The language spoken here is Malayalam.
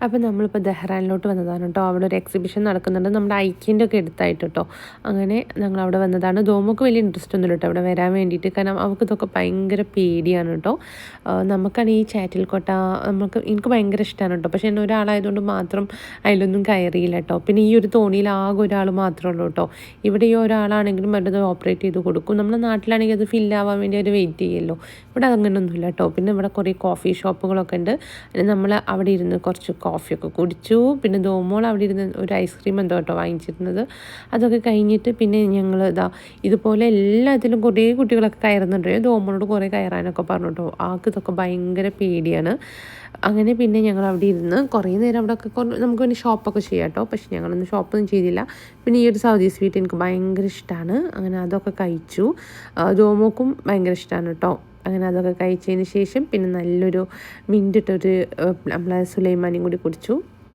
അപ്പോൾ നമ്മളിപ്പോൾ ദഹ്റാനിലോട്ട് വന്നതാണ് കേട്ടോ. അവിടെ ഒരു എക്സിബിഷൻ നടക്കുന്നുണ്ട്, നമ്മുടെ ഐക്യൻ്റെ ഒക്കെ അടുത്തായിട്ട് കേട്ടോ. അങ്ങനെ ഞങ്ങൾ അവിടെ വന്നതാണ്. ധോമുക്ക് വലിയ ഇൻട്രസ്റ്റ് ഒന്നുമില്ല കേട്ടോ അവിടെ വരാൻ വേണ്ടിയിട്ട്, കാരണം അവൾക്ക് ഇതൊക്കെ ഭയങ്കര പേടിയാണ് കേട്ടോ. നമുക്കാണ് ഈ ചാറ്റിൽ കോട്ട എനിക്ക് ഭയങ്കര ഇഷ്ടമാണ് കേട്ടോ. പക്ഷേ എന്നെ ഒരാളായതുകൊണ്ട് മാത്രം അതിലൊന്നും കയറിയില്ല കേട്ടോ. പിന്നെ ഈ ഒരു തോണിയിൽ ആകെ ഒരാൾ മാത്രമേ ഉള്ളൂ കേട്ടോ. ഇവിടെ ഈ ഒരാളാണെങ്കിലും അവരത് ഓപ്പറേറ്റ് ചെയ്ത് കൊടുക്കും. നമ്മുടെ നാട്ടിലാണെങ്കിൽ അത് ഫില്ലാവാൻ വേണ്ടി അവർ വെയിറ്റ് ചെയ്യുമല്ലോ. ഇവിടെ അങ്ങനെയൊന്നുമില്ല കേട്ടോ. പിന്നെ ഇവിടെ കുറേ കോഫി ഷോപ്പുകളൊക്കെ ഉണ്ട്. നമ്മൾ അവിടെ ഇരുന്ന് കുറച്ച് കോഫിയൊക്കെ കുടിച്ചു. പിന്നെ ധോമോൾ അവിടെ ഇരുന്ന് ഒരു ഐസ്ക്രീം എന്തോ കേട്ടോ വാങ്ങിച്ചിരുന്നത്. അതൊക്കെ കഴിഞ്ഞിട്ട് പിന്നെ ഞങ്ങൾ ഇതുപോലെ എല്ലാത്തിലും കുറേ കുട്ടികളൊക്കെ കയറുന്നുണ്ട്. ധോമോളോട് കുറേ കയറാനൊക്കെ പറഞ്ഞു കേട്ടോ. ആൾക്ക് ഇതൊക്കെ ഭയങ്കര പേടിയാണ്. അങ്ങനെ പിന്നെ ഞങ്ങൾ അവിടെ ഇരുന്ന് കുറേ നേരം അവിടെയൊക്കെ നമുക്ക് പിന്നെ ഷോപ്പൊക്കെ ചെയ്യാം കേട്ടോ. പക്ഷെ ഞങ്ങളൊന്നും ഷോപ്പൊന്നും ചെയ്തില്ല. പിന്നെ ഈ ഒരു സൗദി സ്വീറ്റ് എനിക്ക് ഭയങ്കര ഇഷ്ടമാണ്. അങ്ങനെ അതൊക്കെ കഴിച്ചു. ധോമോക്കും ഭയങ്കര ഇഷ്ടമാണ് കേട്ടോ. അങ്ങനെ അതൊക്കെ കഴിച്ചതിന് ശേഷം പിന്നെ നല്ലൊരു മിൻറ്റിട്ടൊരു നമ്മളെ സുലൈമാനിയും കൂടി കുടിച്ചു.